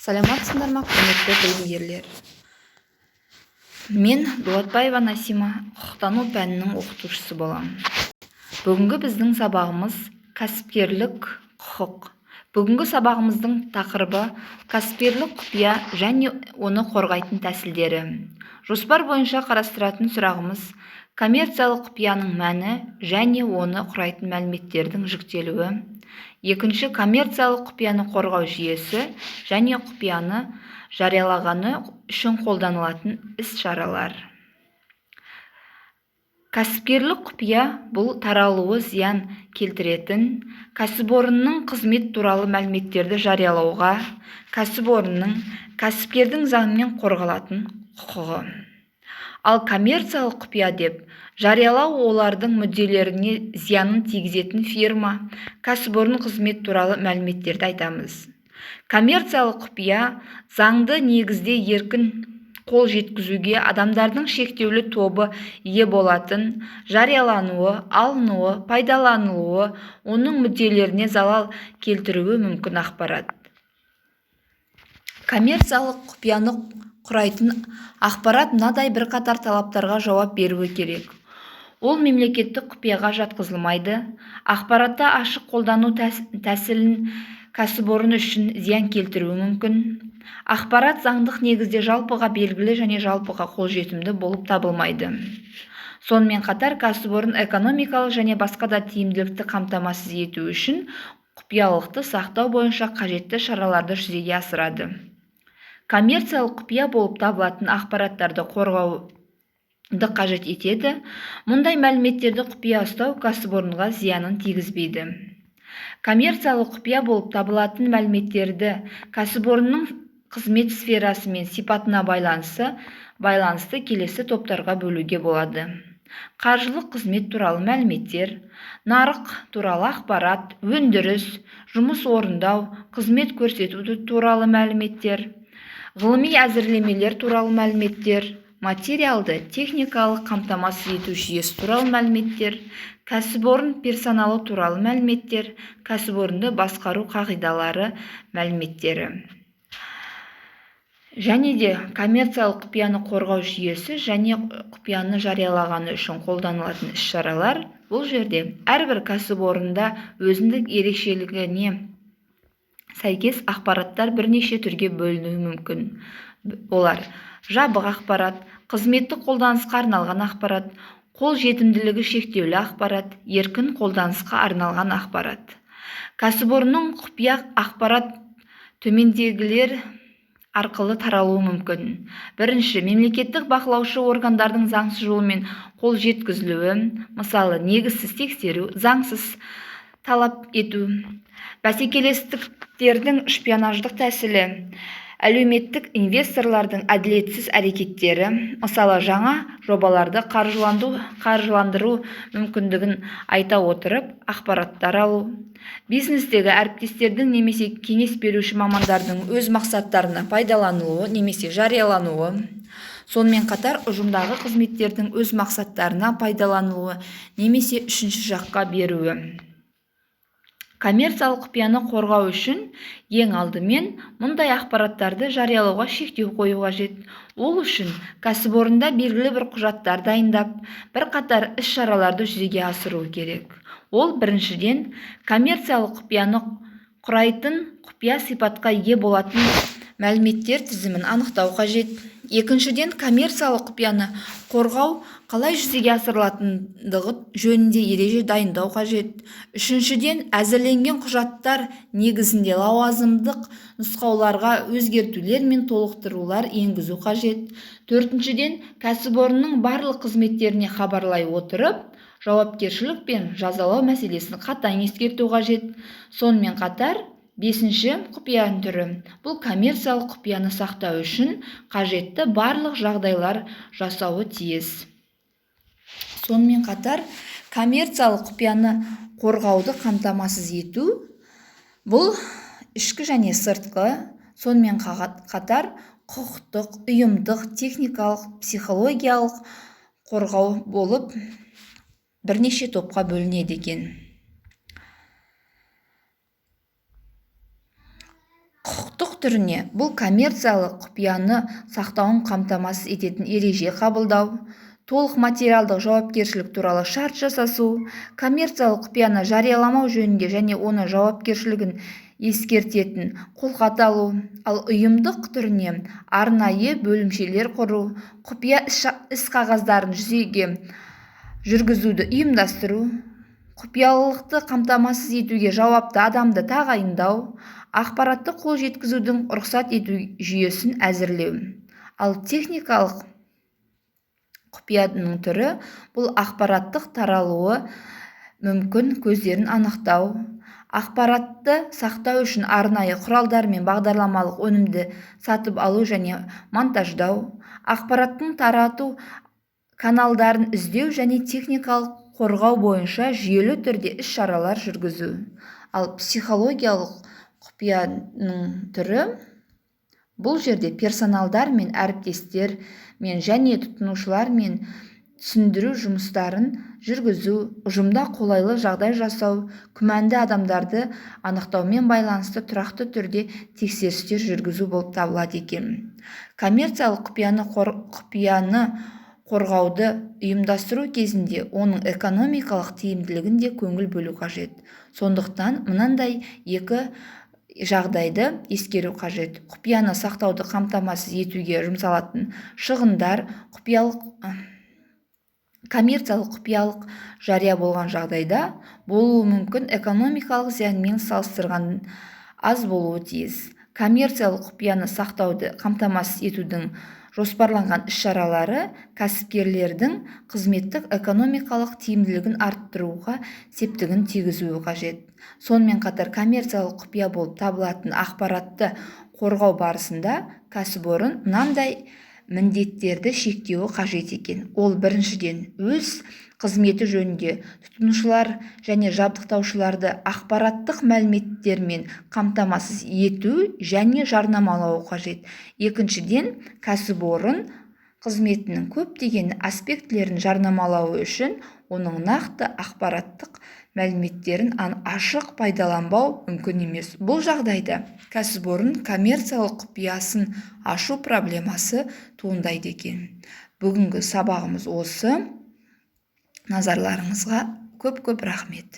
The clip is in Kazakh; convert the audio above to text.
Саламатсыңдар ма, құрметті білімгерлер? Мен Дулатбаева Насима, құқықтану пәнінің оқытушысы боламын. Бүгінгі біздің сабағымыз кәсіпкерлік құқық. Бүгінгі сабағымыздың тақырыбы кәсіпкерлік құпия және оны қорғайтын тәсілдері. Жоспар бойынша қарастыратын сұрағымыз коммерциялық құпияның мәні және оны құрайтын мәліметтердің жіктелуі. Екінші, коммерциялық құпияны қорғау жүйесі және құпияны жариялағаны үшін қолданылатын іс-шаралар. Кәсіпкерлік құпия бұл таралуы зиян келтіретін кәсіпорынның қызмет туралы мәліметтерді жариялауға кәсіпорынның кәсіпкердің заңмен қорғалатын құқығы. Ал коммерциялық құпия деп жариялау олардың мүдделеріне зиянын тигізетін фирма, кәсіпорын қызмет туралы мәліметтерді айтамыз. Коммерциялық құпия заңды негізде еркін қол жеткізуге адамдардың шектеулі тобы ие болатын, жариялануы, алынуы, пайдаланылуы, оның мүдделеріне залал келтіруі мүмкін ақпарат. Коммерциялық құпияны құрайтын ақпарат мынадай бірқатар талаптарға жауап беруі керек. Ол мемлекеттік құпияға жатқызылмайды, ақпаратты ашық қолдану тәсілін кәсіпорын үшін зиян келтіруі мүмкін. Ақпарат заңдық негізде жалпыға белгілі және жалпыға қолжетімді болып табылмайды. Сонымен қатар кәсіпорын экономикалық және басқа да тиімділікті қамтамасыз ету үшін құпиялықты сақтау бойынша қажетті шараларды жүзеге асырады. Коммерциялық құпия болып табылатын ақпараттарды қорғауды қажет етеді. Мұндай мәліметтерді құпия ұстау кәсіпорынға зиянын тигізбейді. Коммерциялық құпия болып табылатын мәліметтерді кәсіпорынның қызмет сферасы мен сипатына байланысты келесі топтарға бөлуге болады. Қаржылық қызмет туралы мәліметтер, нарық туралы ақпарат, өндіріс, жұмыс орындау, қызмет көрсету туралы мәліметтер, ғылыми әзірлемелер туралы мәліметтер, материалды техникалық қамтамасыз ету жүйесі туралы мәліметтер, кәсіпорын персоналы туралы мәліметтер, кәсіпорынды басқару қағидалары мәліметтері. Және де коммерциялық құпияны қорғау жүйесі және құпияны жариялағаны үшін қолданылатын іс-шаралар. Бұл жерде әрбір кәсіпорында өзіндік ерекшелігіне сәйкес ақпараттар бірнеше түрге бөлінуі мүмкін. Олар жабық ақпарат, қызметтік қолданысқа арналған ақпарат, қол жетімділігі шектеулі ақпарат, еркін қолданысқа арналған ақпарат. Кәсіпорынның құпия ақпарат төмендегілер арқылы таралуы мүмкін. Бірінші, мемлекеттік бақылаушы органдардың заңсыз жолмен қол жеткізілуі, мысалы, негізсіз тексеру, заңсыз талап ету, бәсекелестіктердің шпионаждық тәсілі, әлеуметтік инвесторлардың әділетсіз әрекеттері, мысалы, жаңа жобаларды қаржыландыру мүмкіндігін айта отырып ақпараттар алу, бизнестегі әріптестердің немесе кеңес беруші мамандардың өз мақсаттарына пайдалануы немесе жариялануы, сонымен қатар ұжымдағы қызметтердің өз мақсаттарына пайдалануы немесе үшінші жаққа беруі. Коммерциялық құпияны қорғау үшін ең алдымен мұндай ақпараттарды жариялауға шектеу қою қажет. Ол үшін кәсіпорында белгілі бір құжаттар дайындап, бірқатар іс-шараларды жүзеге асыру керек. Ол біріншіден коммерциялық құпияны құрайтын құпия сипатқа ие болатын мәліметтер тізімін анықтау қажет. Екіншіден, коммерциялық құпияны қорғау қалай жүзеге асырылатындығы жөнінде ереже дайындау қажет. Үшіншіден, әзірленген құжаттар негізінде лауазымдық нұсқауларға өзгертулер мен толықтырулар енгізу қажет. Төртіншіден, кәсіпорынның барлық қызметтеріне хабарлай отырып, жауапкершілік пен жазалау мәселесін қатаң ескерту қажет. Сонымен қатар, бесінші, құпия түрі. Бұл коммерциялық құпияны сақтау үшін қажетті барлық жағдайлар жасауы тиіс. Сонымен қатар, коммерциялық құпияны қорғауды қамтамасыз ету бұл ішкі және сыртқы, сонымен қатар құқықтық, ұйымдық, техникалық, психологиялық қорғау болып бірнеше топқа бөлінеді екен. Құқықтық түріне бұл коммерциялық құпияны сақтауын қамтамасыз ететін ереже қабылдау, толық материалдық жауапкершілік туралы шарт жасасу, коммерциялық құпияны жарияламау жөнінде және оны жауапкершілігін ескертетін қолхат алу, ал ұйымдық түріне арнайы бөлімшелер құру, құпия іс-қағаздарын жүзеге жүргізуді ұйымдастыру, құпиялылықты қамтамасыз етуге жауапты адамды тағайындау, ақпаратты қол жеткізудің рұқсат ету жүйесін әзірлеу. Ал техникалық құпияның түрі бұл ақпараттық таралуы мүмкін көздерін анықтау, ақпаратты сақтау үшін арнайы құралдар мен бағдарламалық өнімді сатып алу және монтаждау, ақпараттың тарату каналдарын іздеу және техникалық қорғау бойынша жүйелі түрде іс-шаралар жүргізу. Ал психологиялық құпияның түрі бұл жерде персоналдар мен әріптестер мен және тұтынушылар мен түсіндіру жұмыстарын жүргізу, ұжымда қолайлы жағдай жасау, күмәнді адамдарды анықтаумен байланысты тұрақты түрде тексерістер жүргізу болып табылады екен. Коммерциялық құпияны қорғауды ұйымдастыру кезінде оның экономикалық тиімділігінде көңіл бөлу қажет. Сондықтан мынандай екі жағдайды ескеру қажет. Құпияны сақтауды қамтамасыз етуге жұмсалатын шығындар коммерциялық құпиялық жария болған жағдайда болуы мүмкін, экономикалық зиянмен салыстырғанда аз болуы тиіс. Коммерциялық құпияны сақтауды қамтамасыз етудің жоспарланған іс-шаралары кәсіпкерлердің қызметтік экономикалық тиімділігін арттыруға септігін тигізуі қажет. Сонымен қатар коммерциялық құпия болып табылатын ақпаратты қорғау барысында кәсіпорын мынандай міндеттерді шектеуі қажет екен. Ол біріншіден, өз қызметі жөнінде тұтынушылар және жабдықтаушыларды ақпараттық мәліметтермен қамтамасыз ету және жарнамалау қажет. Екіншіден, кәсіпорын қызметінің көптеген аспектілерін жарнамалау үшін оның нақты ақпараттық мәліметтерін ашық пайдаланбау мүмкін емес. Бұл жағдайда кәсіпорын коммерциялық құпиясын ашу проблемасы туындайды екен. Бүгінгі сабағымыз осы. Назарларыңызға көп рахмет.